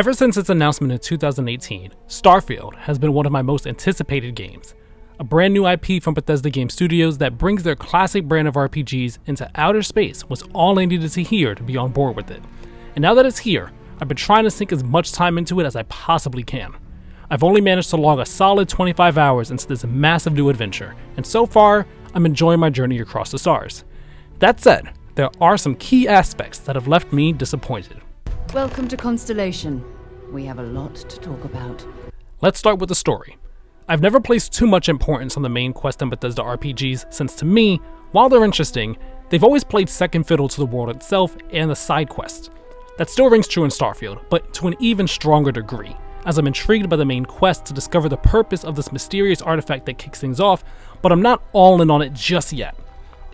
Ever since its announcement in 2018, Starfield has been one of my most anticipated games. A brand new IP from Bethesda Game Studios that brings their classic brand of RPGs into outer space was all I needed to hear to be on board with it. And now that it's here, I've been trying to sink as much time into it as I possibly can. I've only managed to log a solid 25 hours into this massive new adventure, and so far, I'm enjoying my journey across the stars. That said, there are some key aspects that have left me disappointed. Welcome to Constellation. We have a lot to talk about. Let's start with the story. I've never placed too much importance on the main quest in Bethesda RPGs since to me, while they're interesting, they've always played second fiddle to the world itself and the side quests. That still rings true in Starfield, but to an even stronger degree, as I'm intrigued by the main quest to discover the purpose of this mysterious artifact that kicks things off, but I'm not all in on it just yet.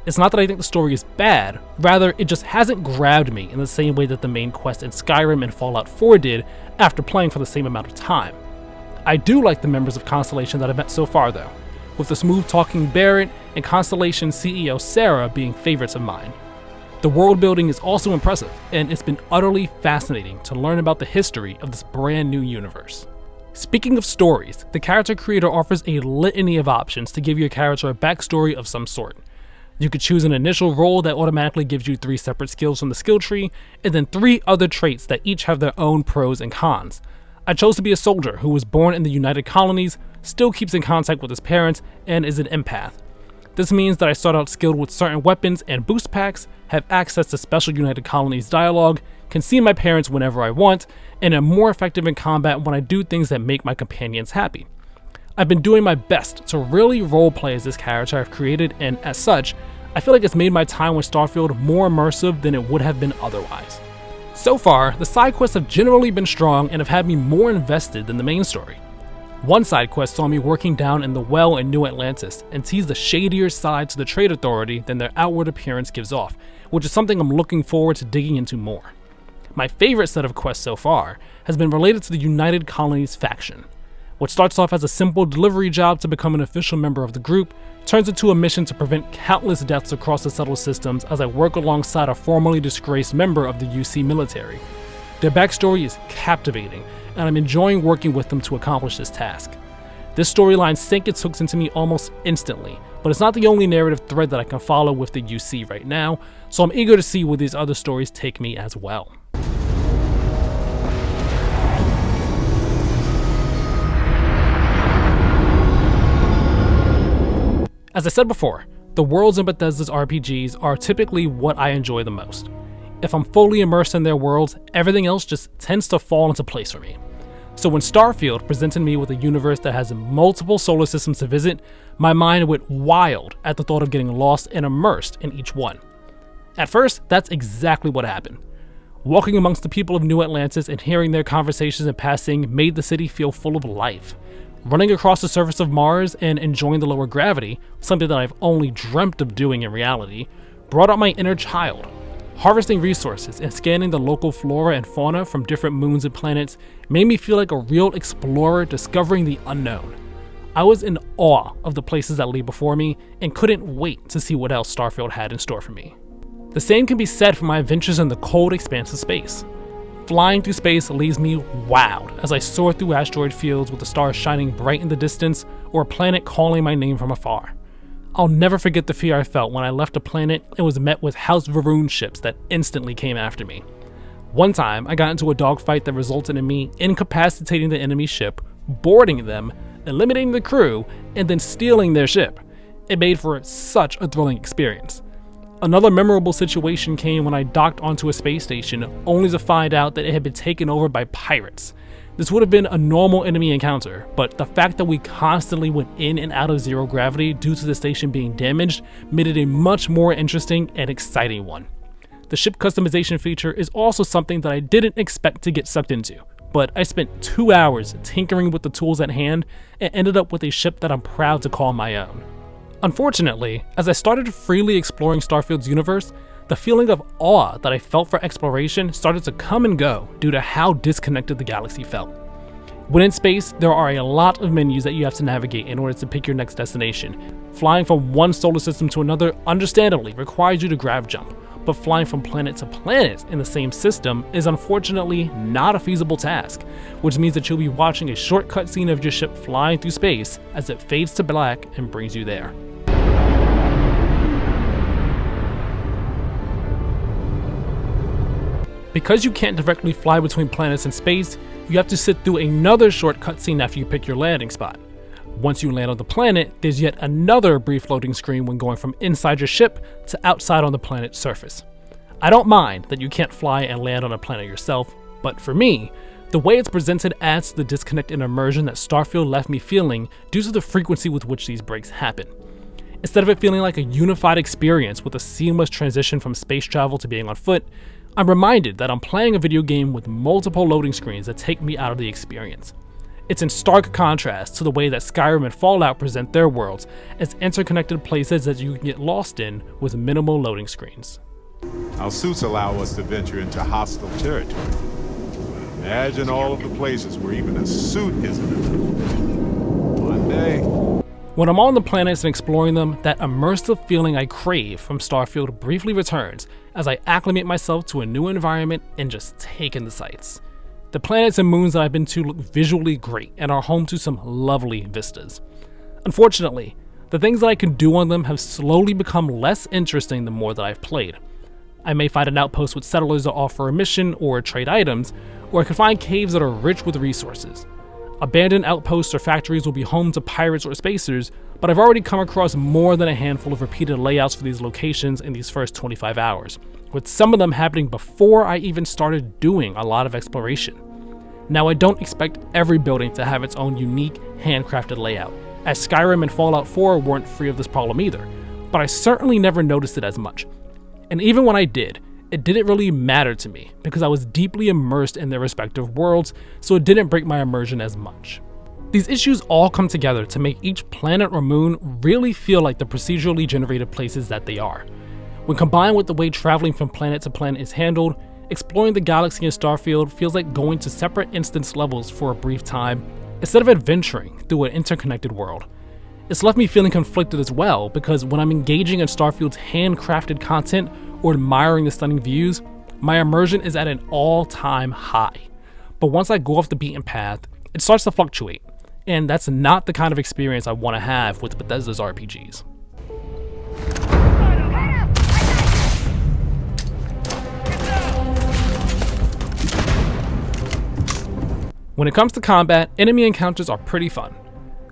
It's not that I think the story is bad, rather it just hasn't grabbed me in the same way that the main quest in Skyrim and Fallout 4 did after playing for the same amount of time. I do like the members of Constellation that I've met so far though, with the smooth-talking Barrett and Constellation CEO Sarah being favorites of mine. The world building is also impressive, and it's been utterly fascinating to learn about the history of this brand new universe. Speaking of stories, the character creator offers a litany of options to give your character a backstory of some sort. You could choose an initial role that automatically gives you 3 separate skills from the skill tree, and then 3 other traits that each have their own pros and cons. I chose to be a soldier who was born in the United Colonies, still keeps in contact with his parents, and is an empath. This means that I start out skilled with certain weapons and boost packs, have access to special United Colonies dialogue, can see my parents whenever I want, and am more effective in combat when I do things that make my companions happy. I've been doing my best to really roleplay as this character I've created, and as such, I feel like it's made my time with Starfield more immersive than it would have been otherwise. So far, the side quests have generally been strong and have had me more invested than the main story. One side quest saw me working down in the well in New Atlantis and teased the shadier side to the Trade Authority than their outward appearance gives off, which is something I'm looking forward to digging into more. My favorite set of quests so far has been related to the United Colonies faction. What starts off as a simple delivery job to become an official member of the group turns into a mission to prevent countless deaths across the settled systems as I work alongside a formerly disgraced member of the UC military. Their backstory is captivating, and I'm enjoying working with them to accomplish this task. This storyline sinks its hooks into me almost instantly, but it's not the only narrative thread that I can follow with the UC right now, so I'm eager to see where these other stories take me as well. As I said before, the worlds in Bethesda's RPGs are typically what I enjoy the most. If I'm fully immersed in their worlds, everything else just tends to fall into place for me. So when Starfield presented me with a universe that has multiple solar systems to visit, my mind went wild at the thought of getting lost and immersed in each one. At first, that's exactly what happened. Walking amongst the people of New Atlantis and hearing their conversations in passing made the city feel full of life. Running across the surface of Mars and enjoying the lower gravity, something that I've only dreamt of doing in reality, brought out my inner child. Harvesting resources and scanning the local flora and fauna from different moons and planets made me feel like a real explorer discovering the unknown. I was in awe of the places that lay before me and couldn't wait to see what else Starfield had in store for me. The same can be said for my adventures in the cold expanse of space. Flying through space leaves me wowed as I soar through asteroid fields with the stars shining bright in the distance or a planet calling my name from afar. I'll never forget the fear I felt when I left a planet and was met with House Varun ships that instantly came after me. One time, I got into a dogfight that resulted in me incapacitating the enemy ship, boarding them, eliminating the crew, and then stealing their ship. It made for such a thrilling experience. Another memorable situation came when I docked onto a space station, only to find out that it had been taken over by pirates. This would have been a normal enemy encounter, but the fact that we constantly went in and out of zero gravity due to the station being damaged made it a much more interesting and exciting one. The ship customization feature is also something that I didn't expect to get sucked into, but I spent 2 hours tinkering with the tools at hand and ended up with a ship that I'm proud to call my own. Unfortunately, as I started freely exploring Starfield's universe, the feeling of awe that I felt for exploration started to come and go due to how disconnected the galaxy felt. When in space, there are a lot of menus that you have to navigate in order to pick your next destination. Flying from one solar system to another understandably requires you to grav jump, but flying from planet to planet in the same system is unfortunately not a feasible task, which means that you'll be watching a short cutscene of your ship flying through space as it fades to black and brings you there. Because you can't directly fly between planets in space, you have to sit through another short cutscene after you pick your landing spot. Once you land on the planet, there's yet another brief loading screen when going from inside your ship to outside on the planet's surface. I don't mind that you can't fly and land on a planet yourself, but for me, the way it's presented adds to the disconnect and immersion that Starfield left me feeling due to the frequency with which these breaks happen. Instead of it feeling like a unified experience with a seamless transition from space travel to being on foot, I'm reminded that I'm playing a video game with multiple loading screens that take me out of the experience. It's in stark contrast to the way that Skyrim and Fallout present their worlds as interconnected places that you can get lost in with minimal loading screens. Our suits allow us to venture into hostile territory. Imagine all of the places where even a suit isn't enough. One day. When I'm on the planets and exploring them, that immersive feeling I crave from Starfield briefly returns as I acclimate myself to a new environment and just take in the sights. The planets and moons that I've been to look visually great and are home to some lovely vistas. Unfortunately, the things that I can do on them have slowly become less interesting the more that I've played. I may find an outpost with settlers that offer a mission or trade items, or I could find caves that are rich with resources. Abandoned outposts or factories will be home to pirates or spacers, but I've already come across more than a handful of repeated layouts for these locations in these first 25 hours, with some of them happening before I even started doing a lot of exploration. Now, I don't expect every building to have its own unique, handcrafted layout, as Skyrim and Fallout 4 weren't free of this problem either, but I certainly never noticed it as much. And even when I did, it didn't really matter to me because I was deeply immersed in their respective worlds, so it didn't break my immersion as much. These issues all come together to make each planet or moon really feel like the procedurally generated places that they are. When combined with the way traveling from planet to planet is handled, exploring the galaxy in Starfield feels like going to separate instance levels for a brief time instead of adventuring through an interconnected world. It's left me feeling conflicted as well because when I'm engaging in Starfield's handcrafted content or admiring the stunning views, my immersion is at an all-time high. But once I go off the beaten path, it starts to fluctuate, and that's not the kind of experience I want to have with Bethesda's RPGs. When it comes to combat, enemy encounters are pretty fun.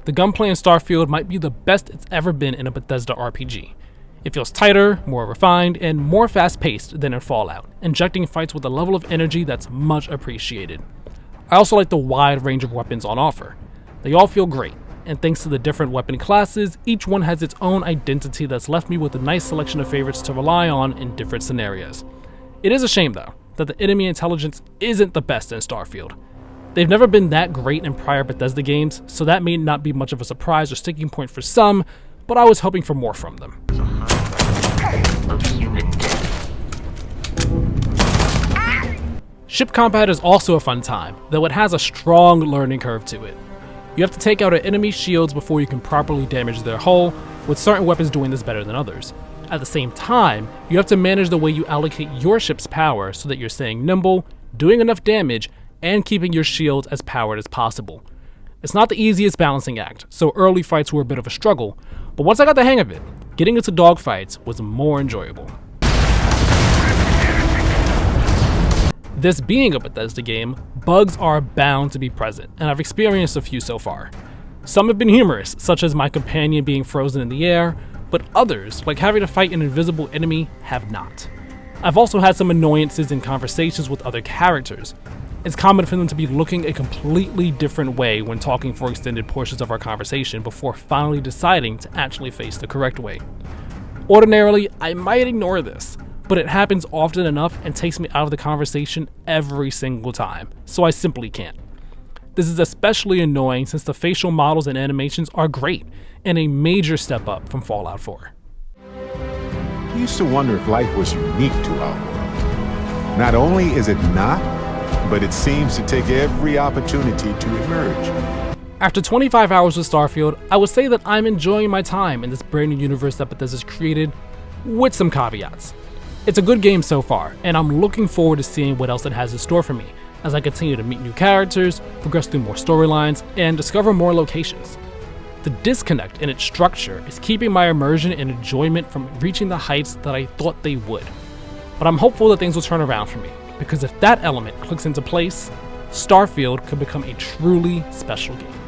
The gunplay in Starfield might be the best it's ever been in a Bethesda RPG. It feels tighter, more refined, and more fast-paced than in Fallout, injecting fights with a level of energy that's much appreciated. I also like the wide range of weapons on offer. They all feel great, and thanks to the different weapon classes, each one has its own identity that's left me with a nice selection of favorites to rely on in different scenarios. It is a shame, though, that the enemy intelligence isn't the best in Starfield. They've never been that great in prior Bethesda games, so that may not be much of a surprise or sticking point for some, but I was hoping for more from them. Ship combat is also a fun time, though it has a strong learning curve to it. You have to take out an enemy's shields before you can properly damage their hull, with certain weapons doing this better than others. At the same time, you have to manage the way you allocate your ship's power so that you're staying nimble, doing enough damage, and keeping your shield as powered as possible. It's not the easiest balancing act, so early fights were a bit of a struggle, but once I got the hang of it, getting into dogfights was more enjoyable. This being a Bethesda game, bugs are bound to be present, and I've experienced a few so far. Some have been humorous, such as my companion being frozen in the air, but others, like having to fight an invisible enemy, have not. I've also had some annoyances in conversations with other characters. It's common for them to be looking a completely different way when talking for extended portions of our conversation before finally deciding to actually face the correct way. Ordinarily, I might ignore this, but it happens often enough and takes me out of the conversation every single time, so I simply can't. This is especially annoying since the facial models and animations are great and a major step up from Fallout 4. I used to wonder if life was unique to our world. Not only is it not, but it seems to take every opportunity to emerge. After 25 hours with Starfield, I would say that I'm enjoying my time in this brand new universe that Bethesda's created, with some caveats. It's a good game so far, and I'm looking forward to seeing what else it has in store for me as I continue to meet new characters, progress through more storylines, and discover more locations. The disconnect in its structure is keeping my immersion and enjoyment from reaching the heights that I thought they would. But I'm hopeful that things will turn around for me, because if that element clicks into place, Starfield could become a truly special game.